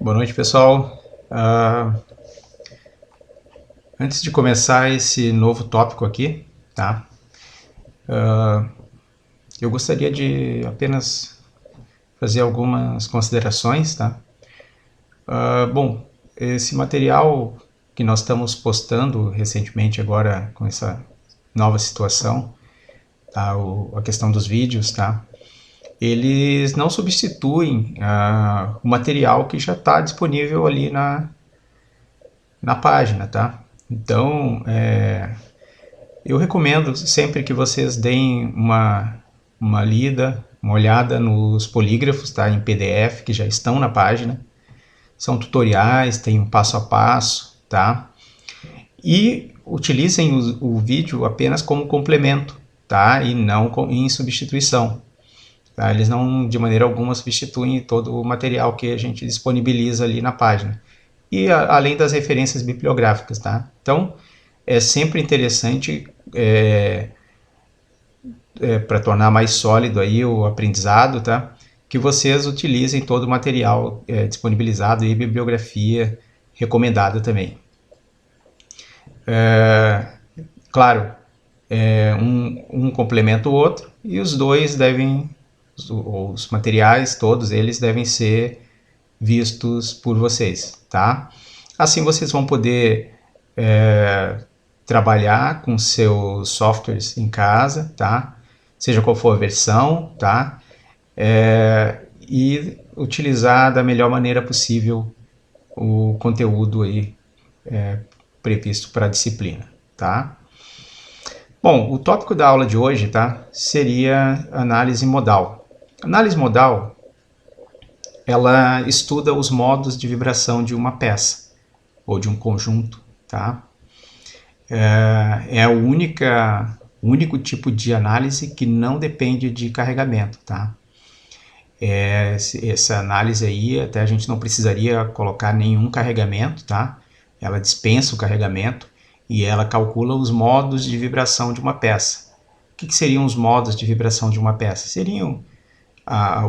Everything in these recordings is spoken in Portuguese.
Boa noite, pessoal. Antes de começar esse novo tópico aqui, tá? Eu gostaria de apenas fazer algumas considerações, tá? Bom, esse material que nós estamos postando recentemente agora com essa nova situação, tá? A questão dos vídeos, tá? Eles não substituem o material que já está disponível ali na página, tá? Então, eu recomendo sempre que vocês deem uma lida, uma olhada nos polígrafos, tá? Em PDF que já estão na página. São tutoriais, tem um passo a passo, tá? E utilizem o vídeo apenas como complemento, tá? E não em substituição. Tá? Eles não, de maneira alguma, substituem todo o material que a gente disponibiliza ali na página. E além das referências bibliográficas, tá? Então, é sempre interessante para tornar mais sólido aí o aprendizado, tá? Que vocês utilizem todo o material disponibilizado e bibliografia recomendada também. Claro, um complementa o outro e os dois devem, os materiais todos eles devem ser vistos por vocês, tá? Assim vocês vão poder trabalhar com seus softwares em casa, tá? Seja qual for a versão, tá? E utilizar da melhor maneira possível o conteúdo aí previsto para a disciplina, tá? Bom, o tópico da aula de hoje, tá, seria análise modal. Análise modal, ela estuda os modos de vibração de uma peça ou de um conjunto, tá? É o único tipo de análise que não depende de carregamento, tá? Essa análise aí, até a gente não precisaria colocar nenhum carregamento, tá? Ela dispensa o carregamento e ela calcula os modos de vibração de uma peça. O que seriam os modos de vibração de uma peça? Seriam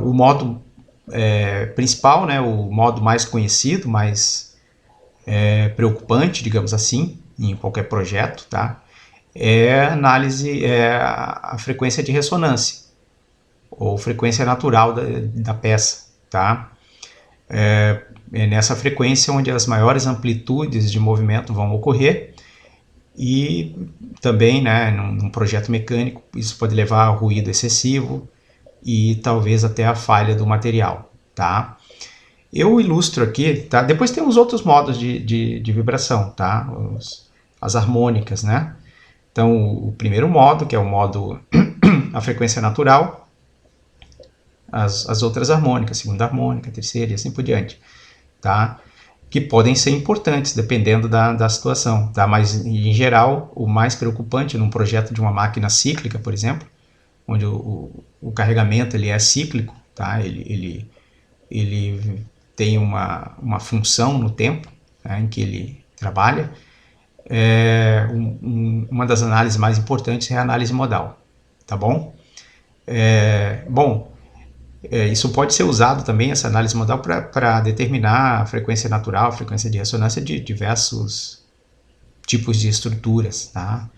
o modo principal, né? O modo mais conhecido, mais preocupante, digamos assim, em qualquer projeto, tá? É a análise, a frequência de ressonância ou frequência natural da peça, tá? É nessa frequência onde as maiores amplitudes de movimento vão ocorrer e também, né, num projeto mecânico, isso pode levar a ruído excessivo e talvez até a falha do material, tá? Eu ilustro aqui, tá? Depois tem os outros modos de vibração, tá? As harmônicas, né? Então, o primeiro modo, que é o modo a frequência natural, as outras harmônicas, segunda harmônica, terceira e assim por diante, tá? Que podem ser importantes dependendo da situação, tá? Mas em geral, o mais preocupante num projeto de uma máquina cíclica, por exemplo, onde o carregamento ele é cíclico, tá? Ele tem uma função no tempo, né, em que ele trabalha. Uma das análises mais importantes é a análise modal, tá bom? Isso pode ser usado também, essa análise modal, para determinar a frequência natural, a frequência de ressonância de diversos tipos de estruturas, tá?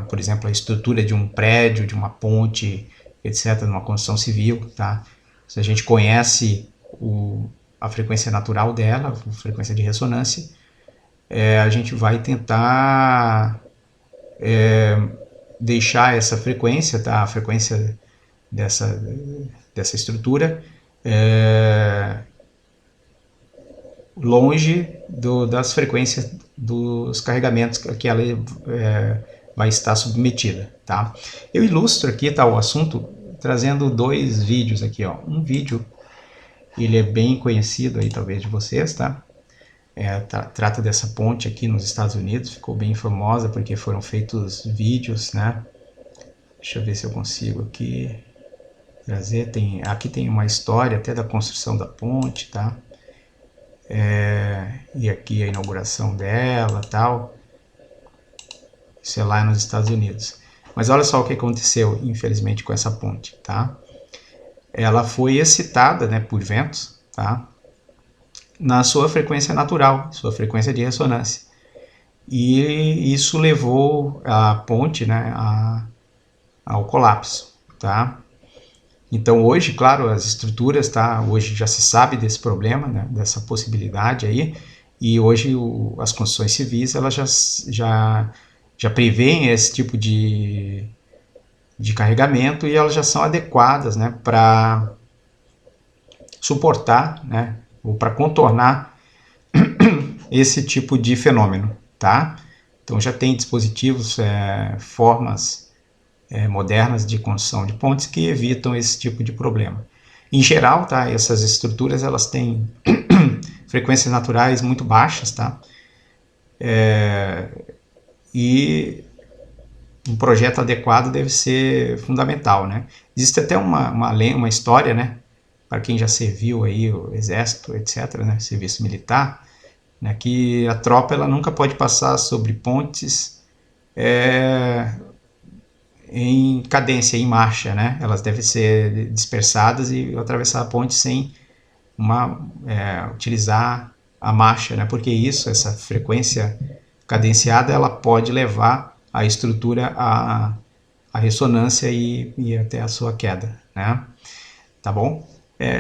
Por exemplo, a estrutura de um prédio, de uma ponte, etc., numa construção civil, tá? Se a gente conhece a frequência natural dela, a frequência de ressonância, a gente vai tentar deixar essa frequência, tá? A frequência dessa estrutura longe das frequências dos carregamentos que ela vai estar submetida, tá? Eu ilustro aqui, tá, o assunto trazendo dois vídeos aqui, ó. Um vídeo, ele é bem conhecido aí talvez de vocês, tá? Trata dessa ponte aqui nos Estados Unidos, ficou bem famosa porque foram feitos vídeos, né? Deixa eu ver se eu consigo aqui trazer. Aqui tem uma história até da construção da ponte, tá? E aqui a inauguração dela, tal. Isso é lá nos Estados Unidos. Mas olha só o que aconteceu, infelizmente, com essa ponte, tá? Ela foi excitada, né, por ventos, tá? Na sua frequência natural, sua frequência de ressonância. E isso levou a ponte, né, ao colapso, tá? Então hoje, claro, as estruturas, tá? Hoje já se sabe desse problema, né, dessa possibilidade aí, e hoje as construções civis elas já prevêem esse tipo de carregamento e elas já são adequadas, né, para suportar, né, ou para contornar esse tipo de fenômeno, tá? Então já tem dispositivos, formas modernas de construção de pontes que evitam esse tipo de problema. Em geral, tá, essas estruturas elas têm frequências naturais muito baixas, tá? E um projeto adequado deve ser fundamental, né? Existe até uma história, né? Para quem já serviu aí o exército, etc., né? Serviço militar, né? Que a tropa ela nunca pode passar sobre pontes em cadência, em marcha, né? Elas devem ser dispersadas e atravessar a ponte sem utilizar a marcha, né? Porque essa frequência cadenciada, ela pode levar a estrutura à ressonância e até a sua queda, né? Tá bom?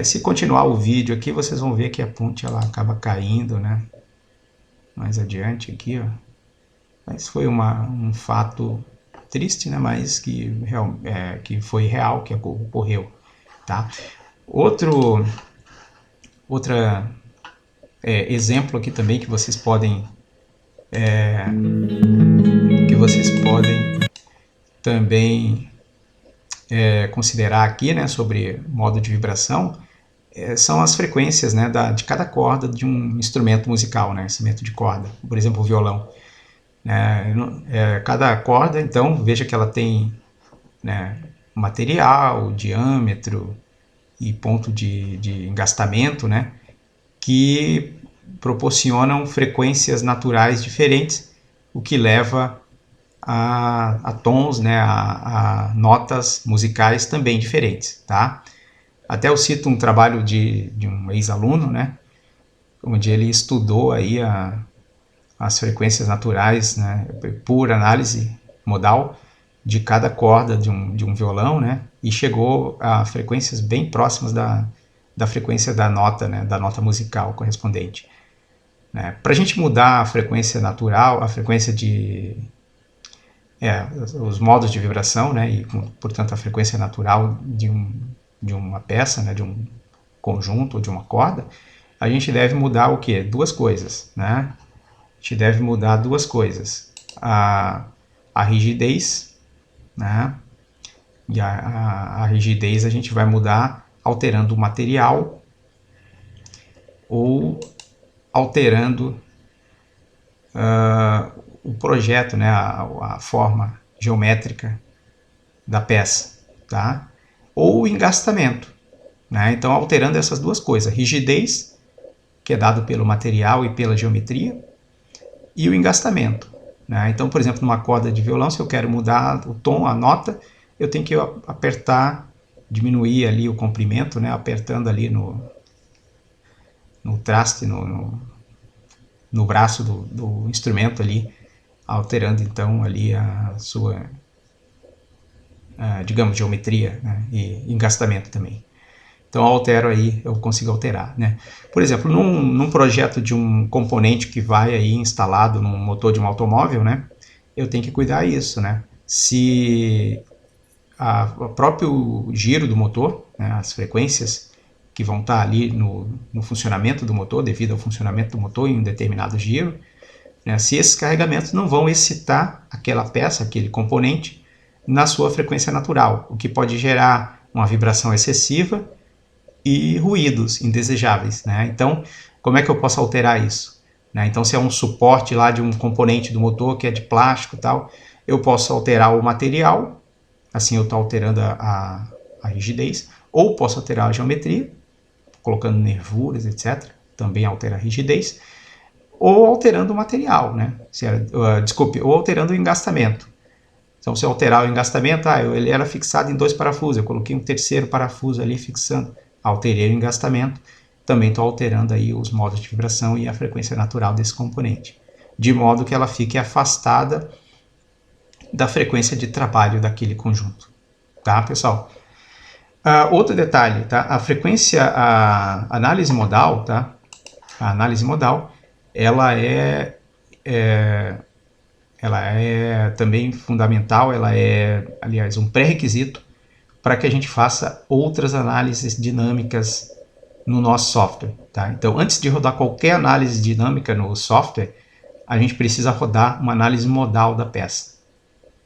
Se continuar o vídeo aqui, vocês vão ver que a ponte ela acaba caindo, né? Mais adiante aqui, ó. Mas foi um fato triste, né? Mas que foi real, que ocorreu, tá? Outra exemplo aqui também que vocês podem também considerar aqui, né, sobre modo de vibração, são as frequências, né, de cada corda de um instrumento musical, né, instrumento de corda, por exemplo, o violão. Cada corda, então, veja que ela tem, né, material, diâmetro e ponto de engastamento, né, que proporcionam frequências naturais diferentes, o que leva a tons, né, a notas musicais também diferentes, tá? Até eu cito um trabalho de um ex-aluno, né, onde ele estudou aí as frequências naturais, né, por análise modal de cada corda de um violão, né, e chegou a frequências bem próximas da frequência da nota, né, da nota musical correspondente. Para a gente mudar a frequência natural, a frequência os modos de vibração, né, e portanto a frequência natural de uma peça, né, de um conjunto ou de uma corda, a gente deve mudar o quê? Duas coisas, né? A gente deve mudar duas coisas: a rigidez, né? E a rigidez a gente vai mudar alterando o material ou alterando o projeto, né, a forma geométrica da peça, tá? Ou o engastamento, né? Então, alterando essas duas coisas, rigidez, que é dado pelo material e pela geometria, e o engastamento, né? Então, por exemplo, numa corda de violão, se eu quero mudar o tom, a nota, eu tenho que apertar, diminuir ali o comprimento, né? Apertando ali no traste, no braço do instrumento ali, alterando então ali a sua, digamos, geometria, né? E engastamento também. Então eu altero aí, eu consigo alterar, né? Por exemplo, num projeto de um componente que vai aí instalado no motor de um automóvel, né? Eu tenho que cuidar disso, né? Se o próprio giro do motor, né, as frequências que vão estar ali no funcionamento do motor, devido ao funcionamento do motor em um determinado giro, né, se esses carregamentos não vão excitar aquela peça, aquele componente, na sua frequência natural, o que pode gerar uma vibração excessiva e ruídos indesejáveis, né? Então, como é que eu posso alterar isso? Né? Então, se é um suporte lá de um componente do motor que é de plástico e tal, eu posso alterar o material, assim eu estou alterando a rigidez, ou posso alterar a geometria, colocando nervuras, etc. Também altera a rigidez, ou alterando o material, né? Ou alterando o engastamento. Então, se eu alterar o engastamento, ele era fixado em 2 parafusos, eu coloquei um terceiro parafuso ali fixando, alterei o engastamento, também estou alterando aí os modos de vibração e a frequência natural desse componente, de modo que ela fique afastada da frequência de trabalho daquele conjunto, tá, pessoal? Outro detalhe, tá? A análise modal, tá? A análise modal, ela é também fundamental, ela é, aliás, um pré-requisito para que a gente faça outras análises dinâmicas no nosso software, tá? Então, antes de rodar qualquer análise dinâmica no software, a gente precisa rodar uma análise modal da peça,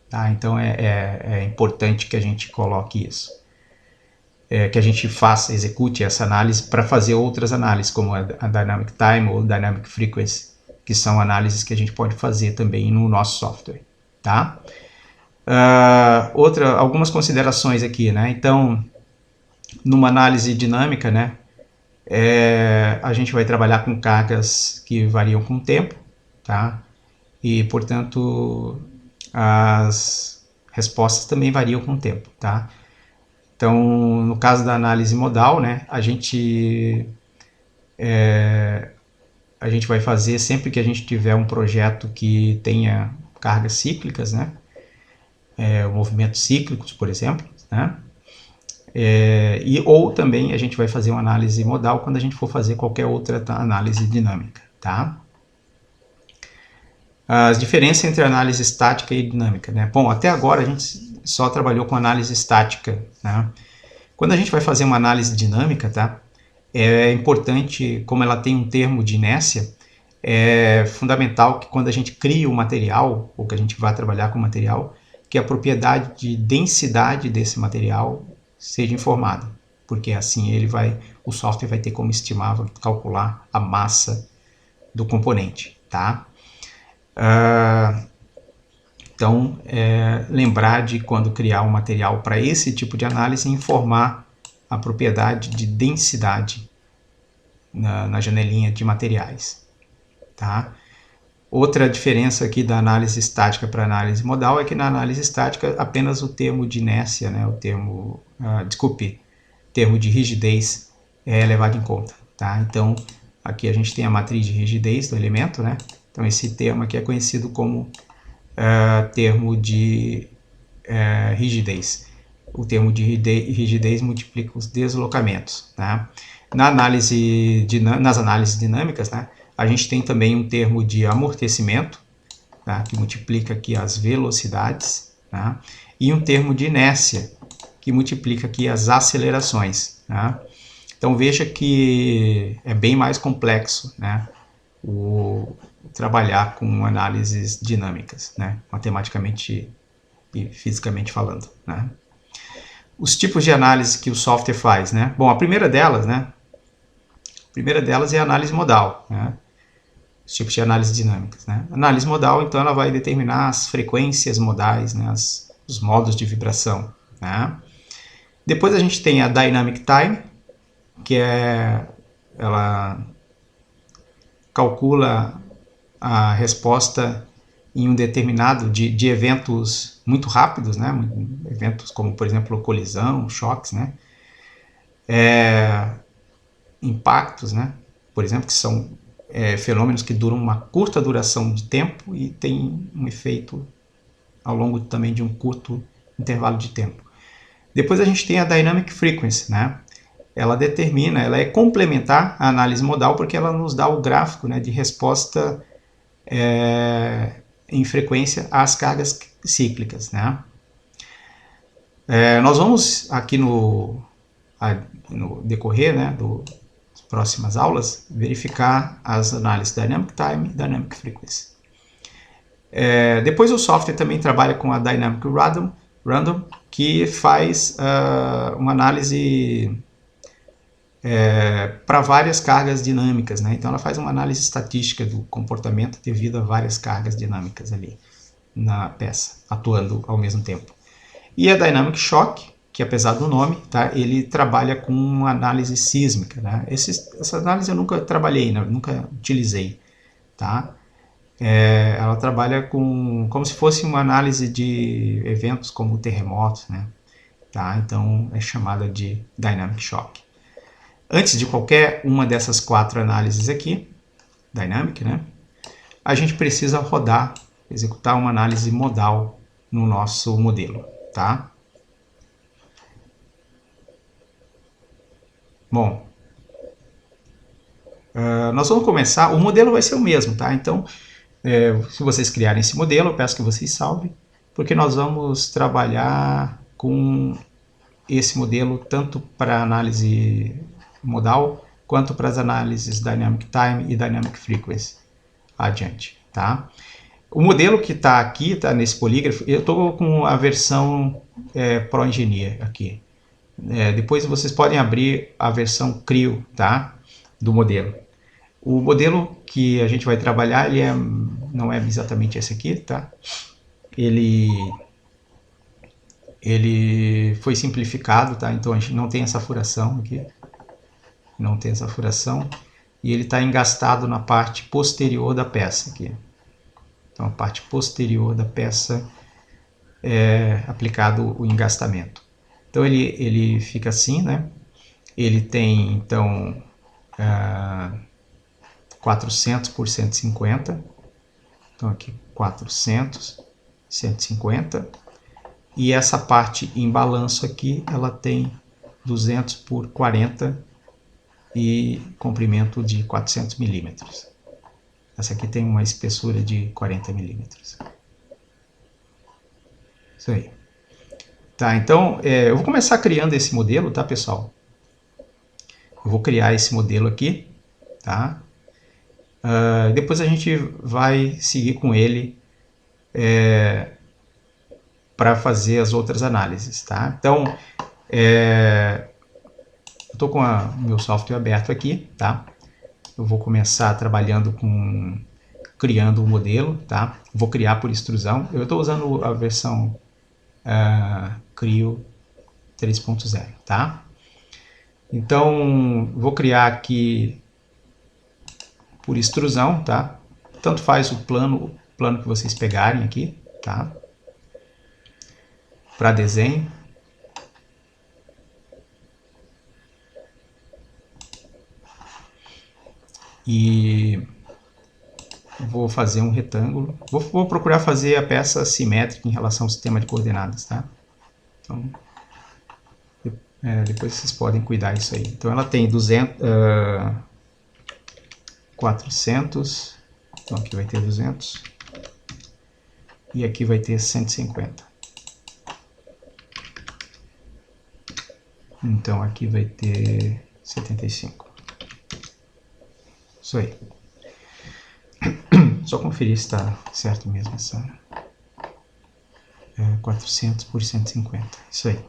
tá? Então, é importante que a gente coloque isso. Que a gente execute essa análise para fazer outras análises, como a Dynamic Time ou Dynamic Frequency, que são análises que a gente pode fazer também no nosso software, tá? Algumas considerações aqui, né? Então, numa análise dinâmica, né, a gente vai trabalhar com cargas que variam com o tempo, tá? E, portanto, as respostas também variam com o tempo, tá? Então, no caso da análise modal, né, a gente vai fazer sempre que a gente tiver um projeto que tenha cargas cíclicas, né, movimentos cíclicos, por exemplo, né, ou também a gente vai fazer uma análise modal quando a gente for fazer qualquer outra análise dinâmica, tá? As diferenças entre análise estática e dinâmica, né? Bom, até agora a gente só trabalhou com análise estática, né? Quando a gente vai fazer uma análise dinâmica, tá? É importante, como ela tem um termo de inércia, é fundamental que quando a gente cria o material, ou que a gente vai trabalhar com o material, que a propriedade de densidade desse material seja informada, porque assim o software vai ter como estimar, calcular a massa do componente, tá? Então, lembrar de quando criar um material para esse tipo de análise, informar a propriedade de densidade na janelinha de materiais, tá? Outra diferença aqui da análise estática para análise modal é que na análise estática apenas o termo de inércia, né, termo de rigidez é levado em conta, tá? Então, aqui a gente tem a matriz de rigidez do elemento, né? Então, esse termo aqui é conhecido como termo de rigidez. O termo de rigidez multiplica os deslocamentos, tá? Nas análises dinâmicas, né, a gente tem também um termo de amortecimento, tá, que multiplica aqui as velocidades, tá, e um termo de inércia, que multiplica aqui as acelerações, tá? Então veja que é bem mais complexo, né, trabalhar com análises dinâmicas, né, matematicamente e fisicamente falando, né? Os tipos de análise que o software faz, né? Bom, a primeira delas é a análise modal, né? Os tipos de análise dinâmicas, né? A análise modal, então, ela vai determinar as frequências modais, né? Os modos de vibração, né? Depois a gente tem a Dynamic Time, que ela calcula a resposta em um determinado de eventos muito rápidos, né? Eventos como, por exemplo, colisão, choques, né? Impactos, né? Por exemplo, que são fenômenos que duram uma curta duração de tempo e tem um efeito ao longo também de um curto intervalo de tempo. Depois a gente tem a Dynamic Frequency, né? Ela é complementar à análise modal porque ela nos dá o gráfico, né, de resposta em frequência às cargas cíclicas, né? Nós vamos aqui no decorrer, né, das próximas aulas verificar as análises Dynamic Time e Dynamic Frequency. Depois o software também trabalha com a Dynamic Random, que faz uma análise para várias cargas dinâmicas, né? Então ela faz uma análise estatística do comportamento devido a várias cargas dinâmicas ali na peça, atuando ao mesmo tempo. E a Dynamic Shock, que apesar do nome, tá, ele trabalha com análise sísmica, né? Essa análise eu nunca trabalhei, né? Nunca utilizei, tá? Ela trabalha como se fosse uma análise de eventos como terremotos, né? Tá? Então é chamada de Dynamic Shock. antes de qualquer uma dessas 4 análises aqui, Dynamic, né? A gente precisa rodar, executar uma análise modal no nosso modelo, tá? Bom, nós vamos começar, o modelo vai ser o mesmo, tá? Então, se vocês criarem esse modelo, eu peço que vocês salvem, porque nós vamos trabalhar com esse modelo tanto para análise modal, quanto para as análises Dynamic Time e Dynamic Frequency adiante, tá? O modelo que está aqui, tá nesse polígrafo, eu estou com a versão Pro Engineer aqui. Depois vocês podem abrir a versão CRIO, tá? Do modelo. O modelo que a gente vai trabalhar, não é exatamente esse aqui, tá? Ele foi simplificado, tá? Então a gente não tem essa furação aqui. Não tem essa furação. E ele está engastado na parte posterior da peça aqui. Então a parte posterior da peça é aplicado o engastamento. Então ele fica assim, né? Ele tem então 400 por 150. Então aqui 400, 150. E essa parte em balanço aqui, ela tem 200 por 40 e comprimento de 400 milímetros. Essa aqui tem uma espessura de 40 milímetros. Isso aí. Tá, então eu vou começar criando esse modelo, tá, pessoal? Eu vou criar esse modelo aqui, tá? Depois a gente vai seguir com ele para fazer as outras análises, tá? Então, eu estou com o meu software aberto aqui, tá? Eu vou começar trabalhando criando o modelo, tá? Vou criar por extrusão. Eu estou usando a versão CRIO 3.0, tá? Então, vou criar aqui por extrusão, tá? Tanto faz o plano que vocês pegarem aqui, tá? Para desenho. E vou fazer um retângulo. Vou procurar fazer a peça simétrica em relação ao sistema de coordenadas, tá? Então, depois vocês podem cuidar disso aí. Então ela tem 400, então aqui vai ter 200 e aqui vai ter 150. Então aqui vai ter 75. Isso aí. Só conferir se está certo mesmo essa 400 por 150. Isso aí.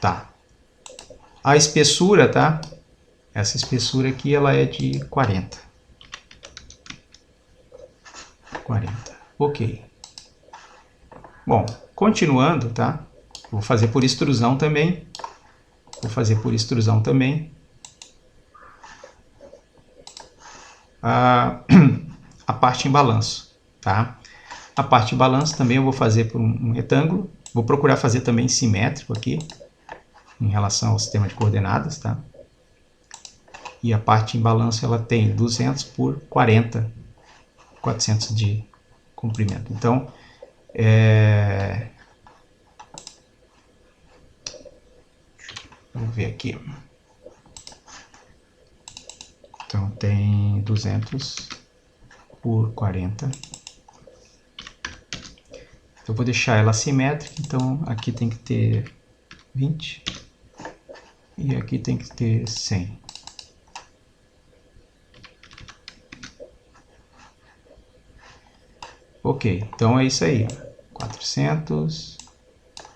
Tá. A espessura, tá? Essa espessura aqui, ela é de 40. 40. Ok. Bom, continuando, tá? Vou fazer por extrusão também. A parte em balanço, tá? A parte em balanço também eu vou fazer por um retângulo. Vou procurar fazer também simétrico aqui, em relação ao sistema de coordenadas, tá? E a parte em balanço ela tem 200 por 40, 400 de comprimento. Então, vamos ver aqui. Então tem 200 por 40. Eu vou deixar ela simétrica, então aqui tem que ter 20 e aqui tem que ter 100. Ok, então é isso aí. 400,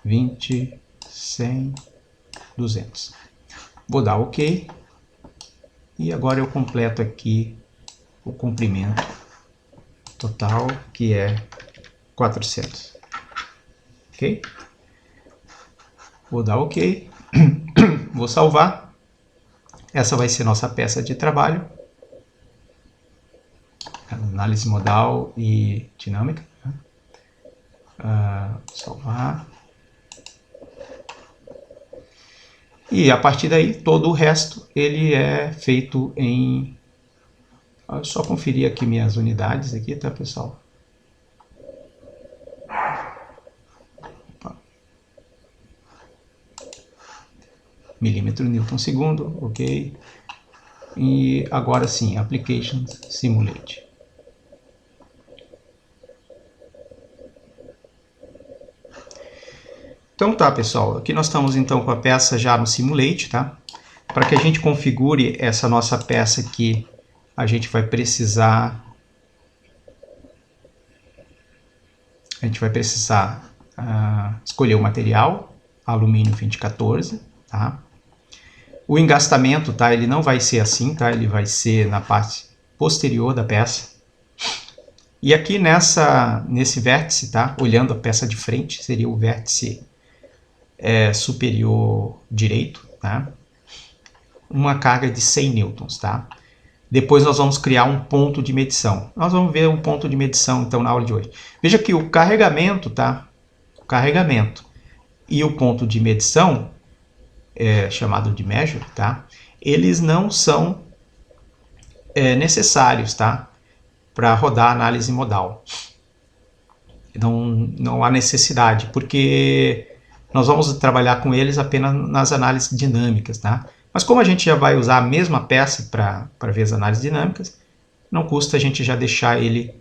20, 100, 200. Vou dar OK. E agora eu completo aqui o comprimento total, que é 400. Ok? Vou dar OK. Vou salvar. Essa vai ser nossa peça de trabalho. Análise modal e dinâmica. Salvar. E a partir daí, todo o resto ele é feito em... Só conferir aqui minhas unidades aqui, tá, pessoal? Milímetro Newton segundo, ok. E agora sim, Applications Simulate. Então tá, pessoal, aqui nós estamos então com a peça já no Simulate, tá? Para que a gente configure essa nossa peça aqui, a gente vai precisar escolher o material, alumínio 2014, tá? O engastamento, tá? Ele não vai ser assim, tá? Ele vai ser na parte posterior da peça. E aqui nesse vértice, tá? Olhando a peça de frente, seria o vértice superior direito, tá? Uma carga de 100 newtons, tá? Depois nós vamos criar um ponto de medição. Nós vamos ver um ponto de medição, então, na aula de hoje. Veja que o carregamento, tá? O carregamento e o ponto de medição, chamado de measure, tá? Eles não são necessários, tá? Para rodar a análise modal. Não há necessidade, porque nós vamos trabalhar com eles apenas nas análises dinâmicas, tá? Mas como a gente já vai usar a mesma peça para ver as análises dinâmicas, não custa a gente já deixar ele,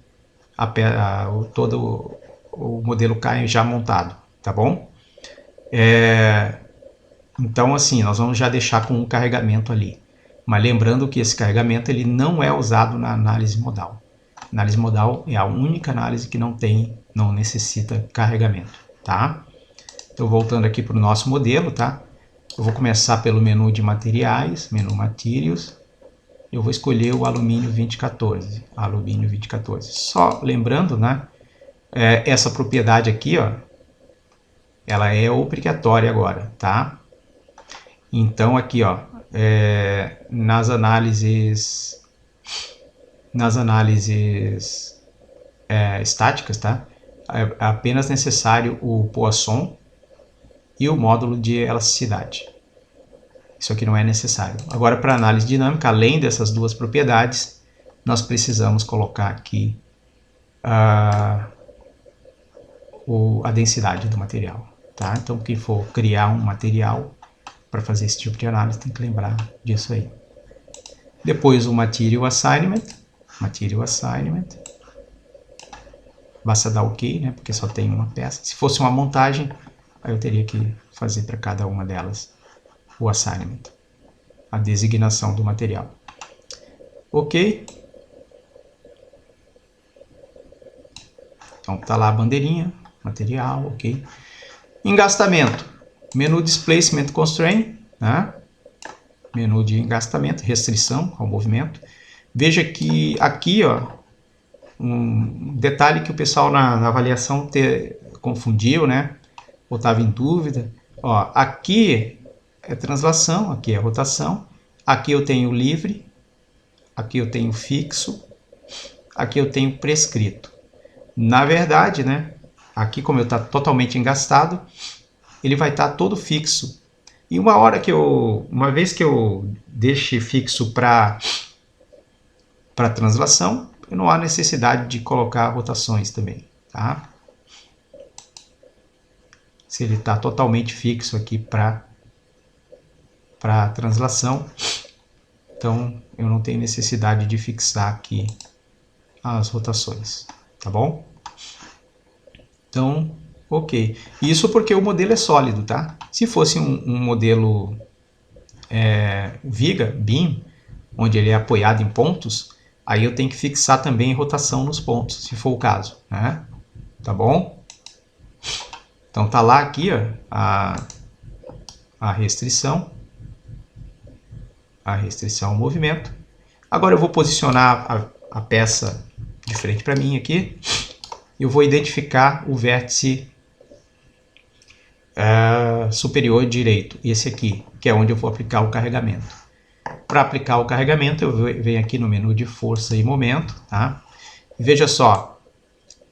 todo o modelo K já montado, tá bom? Então, assim, nós vamos já deixar com um carregamento ali. Mas lembrando que esse carregamento ele não é usado na análise modal. A análise modal é a única análise que não necessita carregamento, tá? Então, voltando aqui para o nosso modelo, tá? Eu vou começar pelo menu de materiais, menu Materials. Eu vou escolher o alumínio 2014, alumínio 2014. Só lembrando, né? Essa propriedade aqui, ó, ela é obrigatória agora, tá? Então aqui, ó, nas análises estáticas, tá? É apenas necessário o Poisson e o módulo de elasticidade. Isso aqui não é necessário. Agora, para análise dinâmica, além dessas duas propriedades, nós precisamos colocar aqui a densidade do material, tá? Então, quem for criar um material para fazer esse tipo de análise tem que lembrar disso aí. Depois o Material Assignment. Basta dar OK, né? Porque só tem uma peça. Se fosse uma montagem, aí eu teria que fazer para cada uma delas o assignment, a designação do material. OK. Então tá lá a bandeirinha, material, OK. Engastamento, menu Displacement Constraint, né? Menu de engastamento, restrição ao movimento. Veja que aqui, ó, um detalhe que o pessoal na avaliação confundiu, né? Ou estava em dúvida. Ó, aqui é translação, aqui é rotação, aqui eu tenho livre, aqui eu tenho fixo, aqui eu tenho prescrito. Na verdade, né, aqui como eu está totalmente engastado, ele vai estar todo fixo. E uma vez que eu deixe fixo para translação, não há necessidade de colocar rotações também, tá? Se ele está totalmente fixo aqui para translação, então eu não tenho necessidade de fixar aqui as rotações, tá bom? Então, ok. Isso porque o modelo é sólido, tá? Se fosse um modelo viga, beam, onde ele é apoiado em pontos, aí eu tenho que fixar também rotação nos pontos, se for o caso, né? Tá bom? Então tá lá aqui, ó, a restrição ao movimento. Agora eu vou posicionar a peça de frente para mim aqui. Eu vou identificar o vértice superior direito, esse aqui, que é onde eu vou aplicar o carregamento. Para aplicar o carregamento, eu venho aqui no menu de força e momento, tá? Veja só,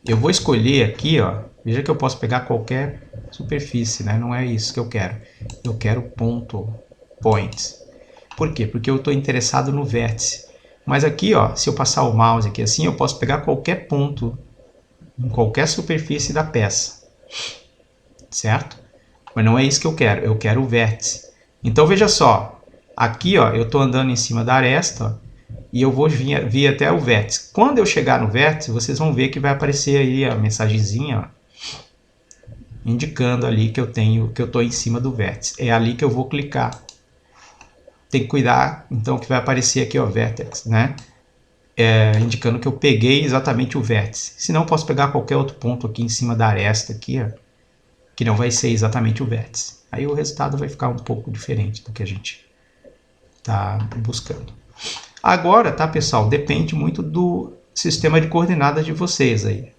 eu vou escolher aqui, ó, veja que eu posso pegar qualquer superfície, né? Não é isso que eu quero. Eu quero ponto points. Por quê? Porque eu estou interessado no vértice. Mas aqui, ó, se eu passar o mouse aqui assim, eu posso pegar qualquer ponto em qualquer superfície da peça, certo? Mas não é isso que eu quero o vértice. Então veja só, aqui ó, eu estou andando em cima da aresta, ó, e eu vou vir até o vértice. Quando eu chegar no vértice, vocês vão ver que vai aparecer aí a mensagenzinha, ó, indicando ali que eu estou em cima do vértice. É ali que eu vou clicar. Tem que cuidar, então, que vai aparecer aqui, ó, vertex, né? Indicando que eu peguei exatamente o vértice. Senão eu posso pegar qualquer outro ponto aqui em cima da aresta aqui, ó, que não vai ser exatamente o vértice. Aí o resultado vai ficar um pouco diferente do que a gente está buscando. Agora, tá, pessoal, depende muito do sistema de coordenadas de vocês aí,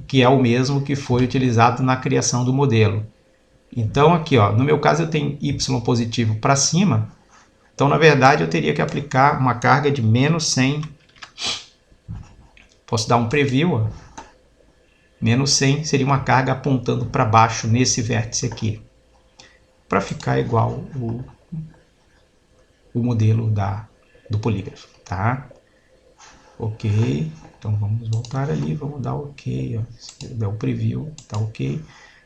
que é o mesmo que foi utilizado na criação do modelo. Então aqui, ó, no meu caso eu tenho y positivo para cima, então na verdade eu teria que aplicar uma carga de menos 100. Posso dar um preview, ó. Menos 100 seria uma carga apontando para baixo nesse vértice aqui, para ficar igual o modelo do polígrafo, tá? Ok, então vamos voltar ali, vamos dar ok, ó. Se der o preview, tá ok,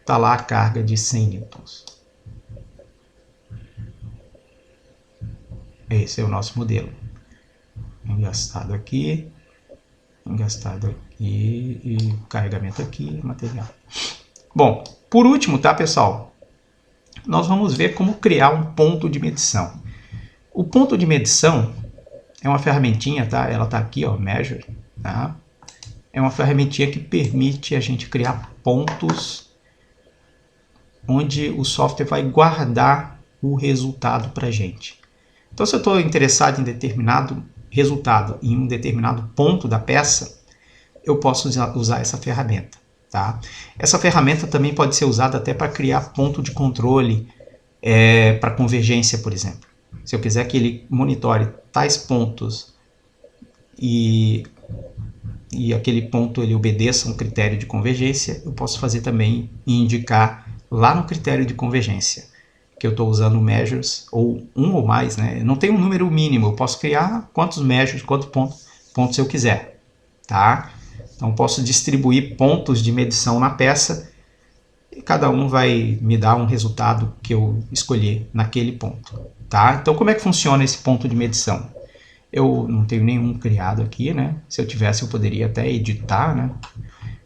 tá lá a carga de 100 newtons. Esse é o nosso modelo. Engastado aqui e carregamento aqui, material. Bom, por último, tá, pessoal? Nós vamos ver como criar um ponto de medição. O ponto de medição é uma ferramentinha, tá? Ela tá aqui, ó, Measure, tá? É uma ferramentinha que permite a gente criar pontos onde o software vai guardar o resultado para a gente. Então, se eu estou interessado em determinado resultado em um determinado ponto da peça, eu posso usar essa ferramenta, tá? Essa ferramenta também pode ser usada até para criar ponto de controle para convergência, por exemplo. Se eu quiser que ele monitore tais pontos e aquele ponto ele obedeça um critério de convergência, eu posso fazer também e indicar lá no critério de convergência que eu estou usando measures, ou um ou mais, né? Não tem um número mínimo, eu posso criar quantos measures, quantos pontos eu quiser, tá? Então posso distribuir pontos de medição na peça e cada um vai me dar um resultado que eu escolher naquele ponto, tá? Então como é que funciona esse ponto de medição? Eu não tenho nenhum criado aqui, né? Se eu tivesse eu poderia até editar, né?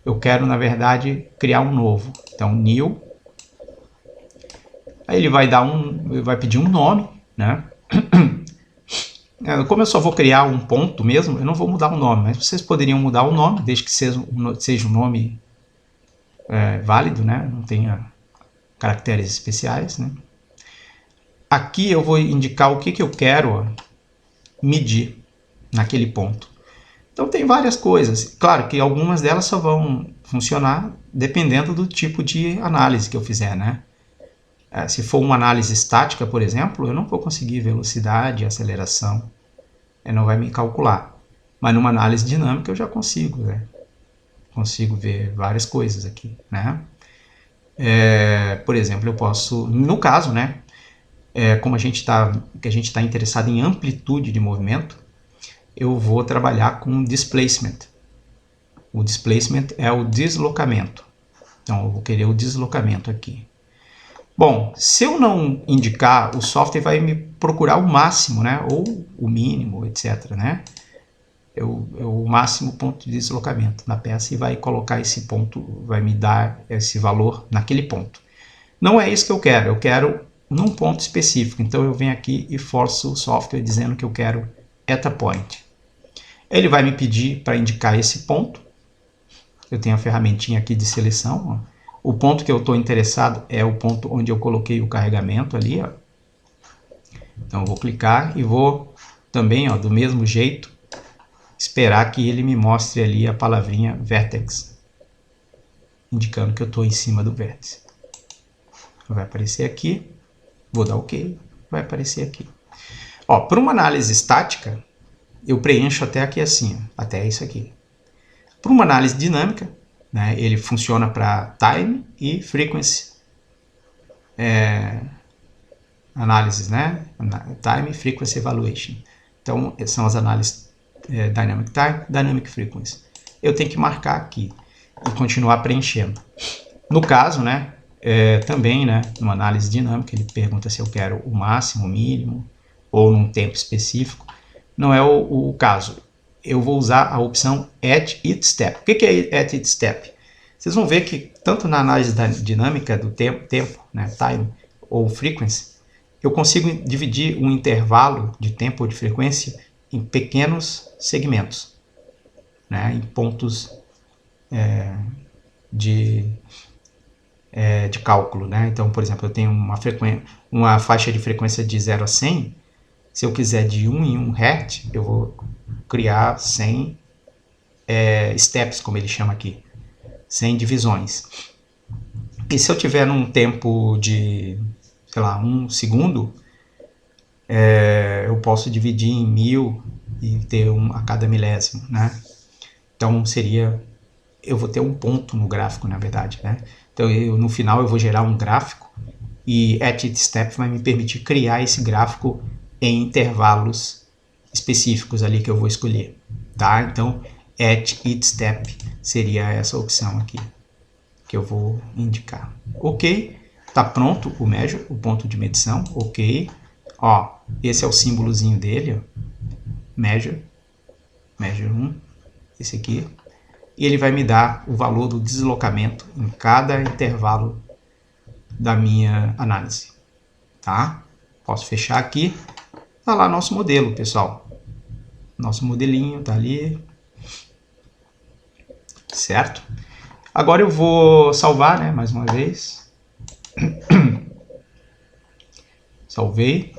Eu quero na verdade criar um novo, então new. Aí ele vai pedir um nome, né? Como eu só vou criar um ponto mesmo, eu não vou mudar o nome, mas vocês poderiam mudar o nome, desde que seja um nome válido, né? Não tenha caracteres especiais, né? Aqui eu vou indicar o que eu quero medir naquele ponto. Então tem várias coisas. Claro que algumas delas só vão funcionar dependendo do tipo de análise que eu fizer, né? Se for uma análise estática, por exemplo, eu não vou conseguir velocidade e aceleração. Não vai me calcular. Mas numa análise dinâmica eu já consigo, né? Consigo ver várias coisas aqui, né? Por exemplo, eu posso, no caso, né? Como a gente está interessado em amplitude de movimento, eu vou trabalhar com displacement. O displacement é o deslocamento. Então eu vou querer o deslocamento aqui. Bom, se eu não indicar, o software vai me procurar o máximo, né? Ou o mínimo, etc. Né? O máximo ponto de deslocamento na peça e vai colocar esse ponto, vai me dar esse valor naquele ponto. Não é isso que eu quero num ponto específico. Então eu venho aqui e forço o software dizendo que eu quero at a point. Ele vai me pedir para indicar esse ponto. Eu tenho a ferramentinha aqui de seleção, ó. O ponto que eu estou interessado é o ponto onde eu coloquei o carregamento ali, ó. Então eu vou clicar e vou também, ó, do mesmo jeito, esperar que ele me mostre ali a palavrinha vertex, indicando que eu estou em cima do vértice. Vai aparecer aqui, vou dar OK, vai aparecer aqui. Para uma análise estática, eu preencho até aqui assim, ó, até isso aqui. Para uma análise dinâmica, né, ele funciona para time e frequency análises, né? Time Frequency Evaluation. Então, são as análises Dynamic Time, Dynamic Frequency. Eu tenho que marcar aqui e continuar preenchendo. No caso, né, também, né, numa análise dinâmica, ele pergunta se eu quero o máximo, o mínimo, ou num tempo específico. Não é o caso. Eu vou usar a opção At Each Step. O que é At Each Step? Vocês vão ver que tanto na análise dinâmica do tempo, né, time ou frequency, eu consigo dividir um intervalo de tempo ou de frequência em pequenos segmentos, né, em pontos de cálculo, né? Então, por exemplo, eu tenho uma faixa de frequência de 0 a 100. Se eu quiser de 1 em 1 Hz, eu vou criar 100 steps, como ele chama aqui, 100 divisões. E se eu tiver num tempo de, sei lá, 1 segundo, eu posso dividir em 1000 e ter a cada milésimo, né? Então eu vou ter um ponto no gráfico, na verdade, né? Então no final eu vou gerar um gráfico e At Each Step vai me permitir criar esse gráfico em intervalos específicos ali que eu vou escolher, tá? Então At Each Step seria essa opção aqui que eu vou indicar. Ok, tá pronto o measure, o ponto de medição, ok. Ó, esse é o símbolozinho dele, ó. Measure 1, esse aqui. E ele vai me dar o valor do deslocamento em cada intervalo da minha análise, tá? Posso fechar aqui. Tá lá nosso modelo, pessoal. Nosso modelinho tá ali. Certo? Agora eu vou salvar, né, mais uma vez. Salvei.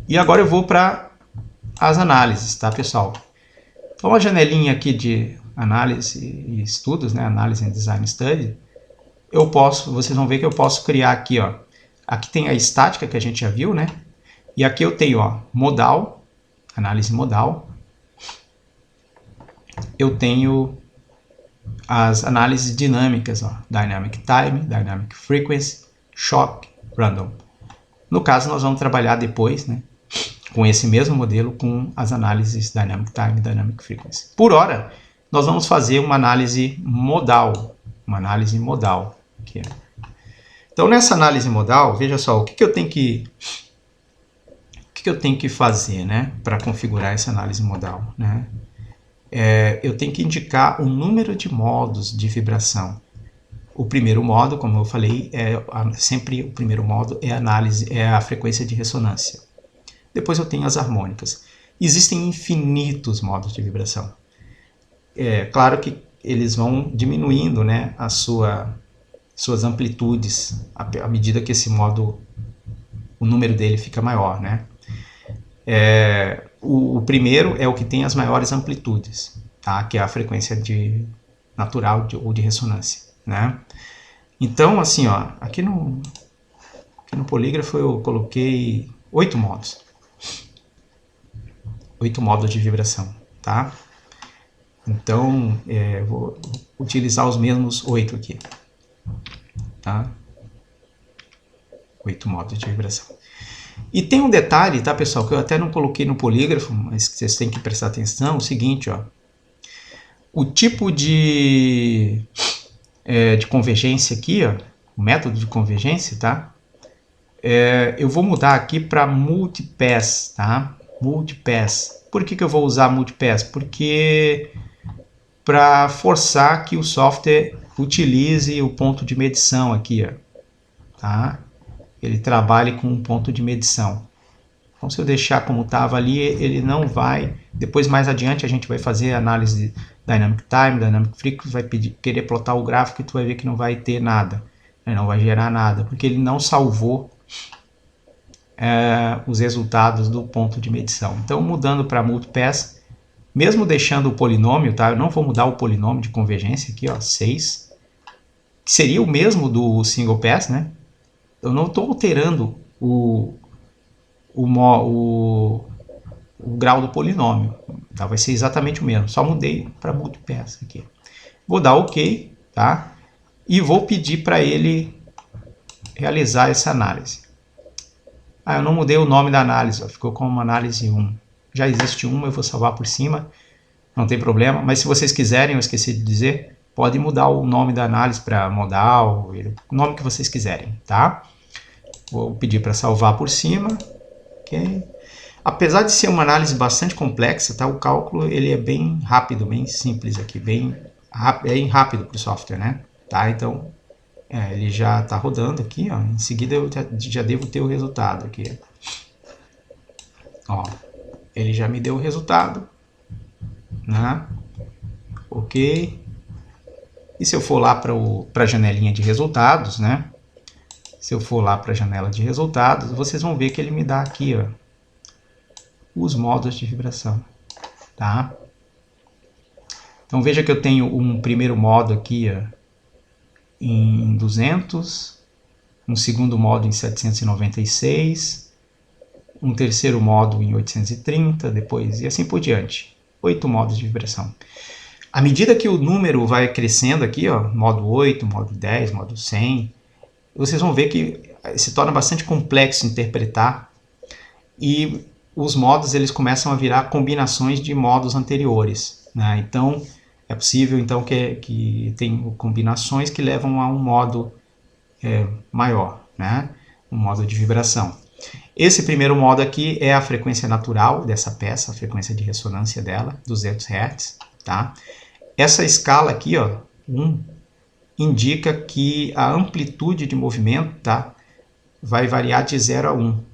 E agora eu vou para as análises, tá, pessoal? Então a janelinha aqui de análise e estudos, né, análise em design study, vocês vão ver que eu posso criar aqui, ó. Aqui tem a estática que a gente já viu, né? E aqui eu tenho, ó, modal, análise modal. Eu tenho as análises dinâmicas, ó, Dynamic Time, Dynamic Frequency, Shock, Random. No caso, nós vamos trabalhar depois, né, com esse mesmo modelo, com as análises Dynamic Time e Dynamic Frequency. Por hora, nós vamos fazer uma análise modal. Aqui. Então, nessa análise modal, veja só, o que eu tenho que fazer, né, para configurar essa análise modal, né? Eu tenho que indicar o número de modos de vibração. O primeiro modo, como eu falei, sempre o primeiro modo é a frequência de ressonância. Depois eu tenho as harmônicas. Existem infinitos modos de vibração. Claro que eles vão diminuindo, né, suas amplitudes à medida que esse modo, o número dele fica maior, né? O primeiro é o que tem as maiores amplitudes, tá? Que é a frequência natural ou de ressonância, né? Então, assim, ó, aqui no polígrafo eu coloquei 8 modos. 8 modos de vibração, tá? Então, vou utilizar os mesmos 8 aqui, tá? 8 modos de vibração. E tem um detalhe, tá, pessoal, que eu até não coloquei no polígrafo, mas que vocês têm que prestar atenção, é o seguinte, ó. O tipo de convergência aqui, ó, o método de convergência, tá? Eu vou mudar aqui para multipass, tá? Multipass. Por que eu vou usar multipass? Porque para forçar que o software utilize o ponto de medição aqui, ó, tá? Ele trabalhe com um ponto de medição. Então, se eu deixar como estava ali, ele não vai... Depois, mais adiante, a gente vai fazer a análise de Dynamic Time, Dynamic Frequency, vai querer plotar o gráfico e tu vai ver que não vai ter nada. Não vai gerar nada, porque ele não salvou os resultados do ponto de medição. Então, mudando para multipass, mesmo deixando o polinômio, tá? Eu não vou mudar o polinômio de convergência aqui, ó, 6, que seria o mesmo do single pass, né? Eu não estou alterando o grau do polinômio, tá? Vai ser exatamente o mesmo, só mudei para multipass aqui. Vou dar OK, tá? E vou pedir para ele realizar essa análise. Ah, eu não mudei o nome da análise, ó, ficou como análise 1. Já existe uma, eu vou salvar por cima, não tem problema. Mas se vocês quiserem, eu esqueci de dizer, pode mudar o nome da análise para modal, o nome que vocês quiserem, tá? Vou pedir para salvar por cima. Ok. Apesar de ser uma análise bastante complexa, tá? O cálculo ele é bem rápido, bem simples aqui, bem rápido para o software, né? Tá? Então, ele já está rodando aqui, ó. Em seguida eu já devo ter o resultado aqui. Ó, ele já me deu o resultado, né? Ok. E se eu for lá para a janelinha de resultados, né? Se eu for lá para a janela de resultados, vocês vão ver que ele me dá aqui, ó, os modos de vibração, tá? Então veja que eu tenho um primeiro modo aqui, ó, em 200, um segundo modo em 796, um terceiro modo em 830, depois e assim por diante. 8 modos de vibração. À medida que o número vai crescendo aqui, ó, modo 8, modo 10, modo 100, vocês vão ver que se torna bastante complexo interpretar e os modos eles começam a virar combinações de modos anteriores, né? Então é possível então que tem combinações que levam a um modo maior, né? Um modo de vibração. Esse primeiro modo aqui é a frequência natural dessa peça, a frequência de ressonância dela, 200 Hz, tá? Essa escala aqui, ó, 1, indica que a amplitude de movimento, tá, vai variar de 0 a 1. O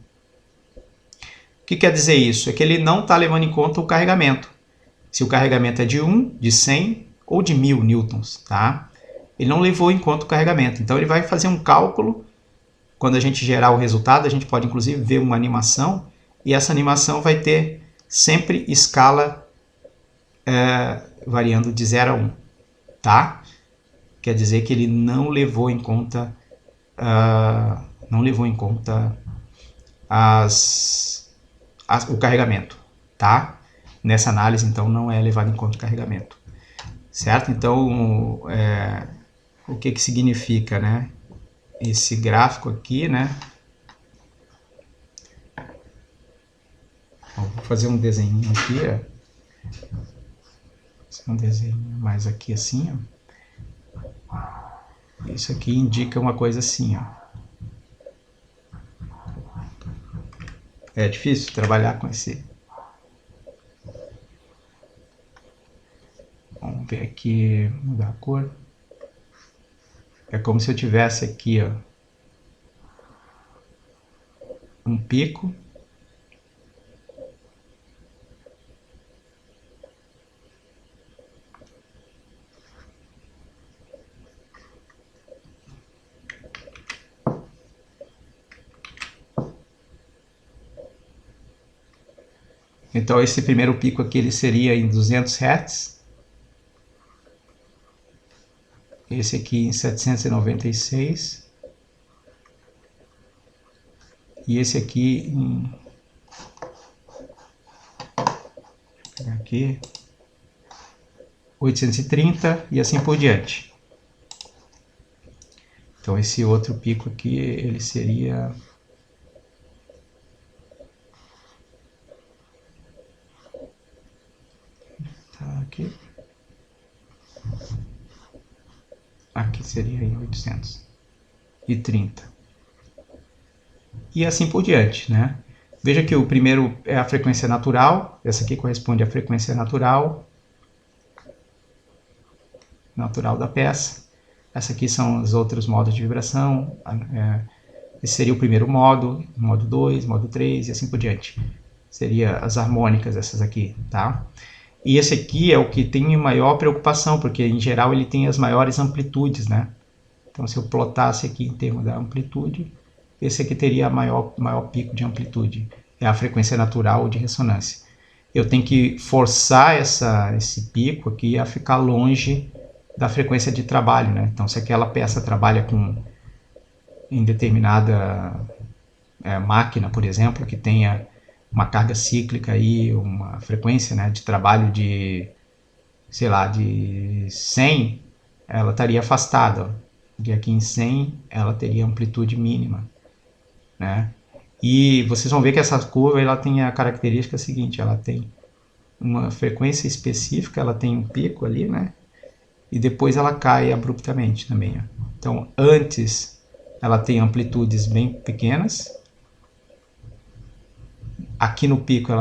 que quer dizer isso? É que ele não está levando em conta o carregamento. Se o carregamento é de 1, de 100 ou de 1000 newtons, tá? Ele não levou em conta o carregamento. Então ele vai fazer um cálculo. Quando a gente gerar o resultado, a gente pode inclusive ver uma animação, e essa animação vai ter sempre escala variando de 0 a 1, tá? Quer dizer que ele não levou em conta o carregamento, tá? Nessa análise, então, não é levado em conta o carregamento, certo? Então, o que significa, né? Esse gráfico aqui, né? Vou fazer um desenho aqui, ó. Um desenho mais aqui assim, ó. Isso aqui indica uma coisa assim, ó. É difícil trabalhar com esse. Vamos ver aqui, mudar a cor. É como se eu tivesse aqui, ó, um pico. Então esse primeiro pico aqui ele seria em 200 Hz. Esse aqui em 796. E esse aqui em... aqui 830 e assim por diante. Então esse outro pico aqui ele seria aqui. Aqui seria em 830. E assim por diante, né? Veja que o primeiro é a frequência natural, essa aqui corresponde à frequência natural da peça. Essa aqui são os outros modos de vibração. Esse seria o primeiro modo, modo 2, modo 3 e assim por diante. Seria as harmônicas, essas aqui, tá? E esse aqui é o que tem maior preocupação, porque em geral ele tem as maiores amplitudes, né? Então se eu plotasse aqui em termos da amplitude, esse aqui teria a maior pico de amplitude, é a frequência natural de ressonância. Eu tenho que forçar esse pico aqui a ficar longe da frequência de trabalho, né? Então se aquela peça trabalha em determinada máquina, por exemplo, que tenha uma carga cíclica aí, uma frequência, né, de trabalho de, sei lá, de 100, ela estaria afastada. E aqui em 100 ela teria amplitude mínima, né? E vocês vão ver que essa curva ela tem a característica seguinte, ela tem uma frequência específica, ela tem um pico ali, né? E depois ela cai abruptamente também. Ó. Então, antes ela tem amplitudes bem pequenas. Aqui no pico,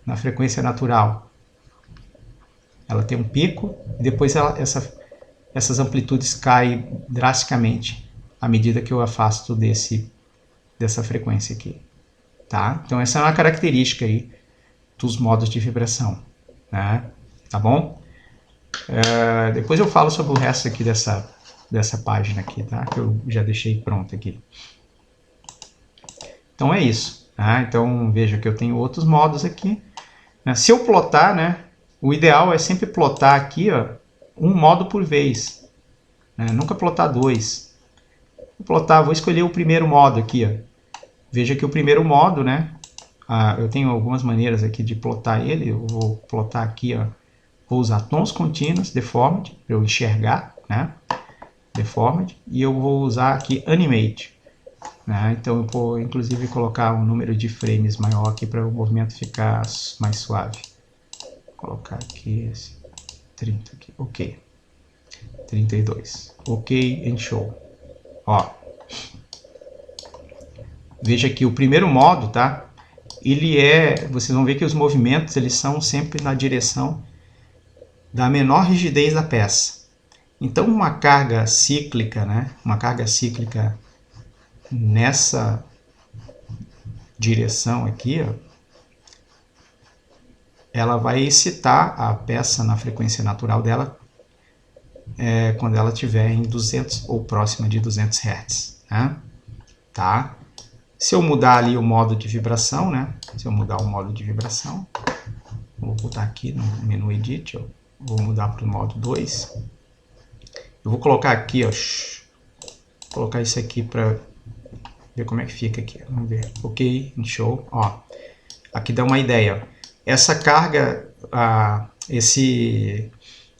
na frequência natural, ela tem um pico. E depois essas amplitudes caem drasticamente à medida que eu afasto dessa frequência aqui. Tá? Então, essa é uma característica aí dos modos de vibração. Né? Tá bom? Depois eu falo sobre o resto aqui dessa página aqui, tá? Que eu já deixei pronto aqui. Então é isso. Tá? Então veja que eu tenho outros modos aqui. Se eu plotar, né? O ideal é sempre plotar aqui, ó, um modo por vez. Né? Nunca plotar dois. Vou escolher o primeiro modo aqui, ó. Veja que o primeiro modo, né? Eu tenho algumas maneiras aqui de plotar ele. Eu vou plotar aqui, ó. Vou usar tons contínuos, deformed, para eu enxergar, né? Deformed. E eu vou usar aqui animate. Né? Então eu vou inclusive colocar um número de frames maior aqui para o movimento ficar mais suave. Vou colocar aqui esse 30 aqui. Ok. 32. Ok and show. Ó. Veja que o primeiro modo, tá? Vocês vão ver que os movimentos eles são sempre na direção da menor rigidez da peça. Então uma carga cíclica, né? Uma carga cíclica nessa direção aqui, ó, ela vai excitar a peça na frequência natural dela quando ela estiver em 200 ou próxima de 200 Hz. Né? Tá? Se eu mudar ali o modo de vibração, né? Se eu mudar o modo de vibração, vou botar aqui no menu Edit, ó, vou mudar para o modo 2. Eu vou colocar aqui, ó, colocar isso aqui para ver como é que fica aqui. Vamos ver. Ok, show. Ó, aqui dá uma ideia. Essa carga, esse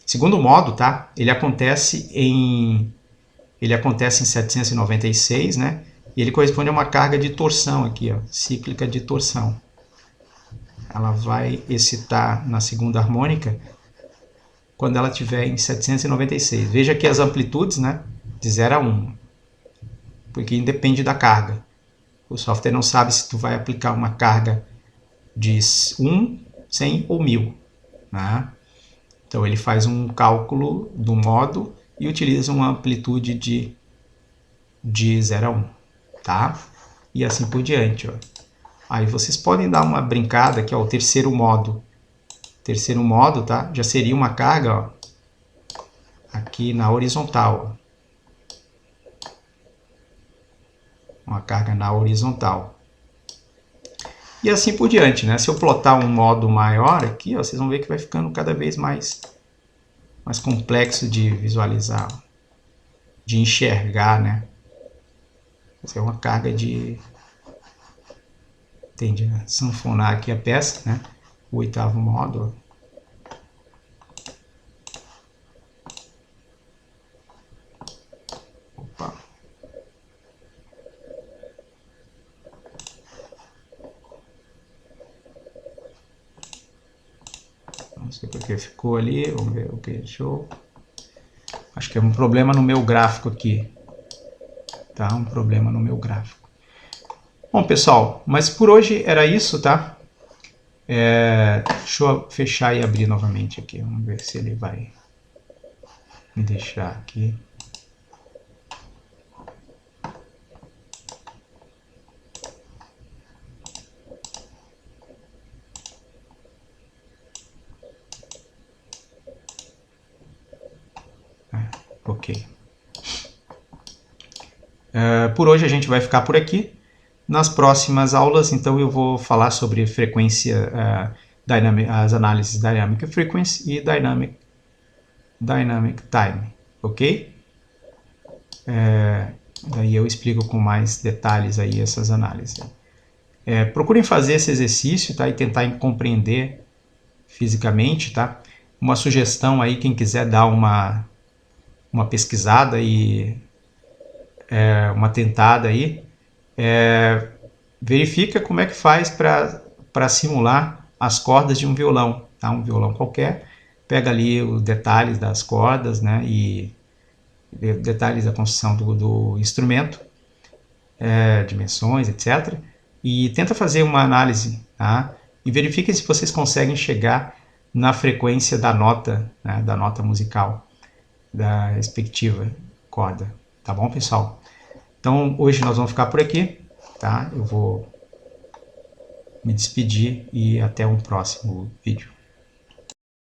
segundo modo, tá? Ele acontece em 796, né? E ele corresponde a uma carga de torção aqui, ó, cíclica de torção. Ela vai excitar na segunda harmônica quando ela estiver em 796. Veja aqui as amplitudes, né? De 0 a 1. Porque independe da carga. O software não sabe se tu vai aplicar uma carga de 1, 100 ou 1000. Né? Então ele faz um cálculo do modo e utiliza uma amplitude de 0 a 1. Tá? E assim por diante. Ó. Aí vocês podem dar uma brincada aqui, ó, o terceiro modo. O terceiro modo, tá? Já seria uma carga, ó, aqui na horizontal. Ó. Uma carga na horizontal. E assim por diante, né? Se eu plotar um modo maior aqui, ó, vocês vão ver que vai ficando cada vez mais complexo de visualizar, de enxergar, né? Essa é uma carga de... Tende a sanfonar aqui a peça, né? O oitavo modo. Opa. Não sei porque ficou ali. Vamos ver o que show. Acho que é um problema no meu gráfico aqui. Tá? Um problema no meu gráfico. Bom, pessoal, mas por hoje era isso, tá? Deixa eu fechar e abrir novamente aqui. Vamos ver se ele vai me deixar aqui. Ok. Por hoje a gente vai ficar por aqui. Nas próximas aulas, então, eu vou falar sobre frequência, as análises Dynamic Frequency e Dynamic Time, ok? Daí eu explico com mais detalhes aí essas análises. Procurem fazer esse exercício, tá? E tentar compreender fisicamente, tá? Uma sugestão aí, quem quiser dar uma pesquisada e uma tentada aí, Verifica como é que faz para simular as cordas de um violão, tá? Um violão qualquer, pega ali os detalhes das cordas, né, e detalhes da construção do instrumento, dimensões, etc. E tenta fazer uma análise, tá? E verifique se vocês conseguem chegar na frequência da nota, né, da nota musical, da respectiva corda. Tá bom, pessoal? Então, hoje nós vamos ficar por aqui, tá? Eu vou me despedir e até um próximo vídeo.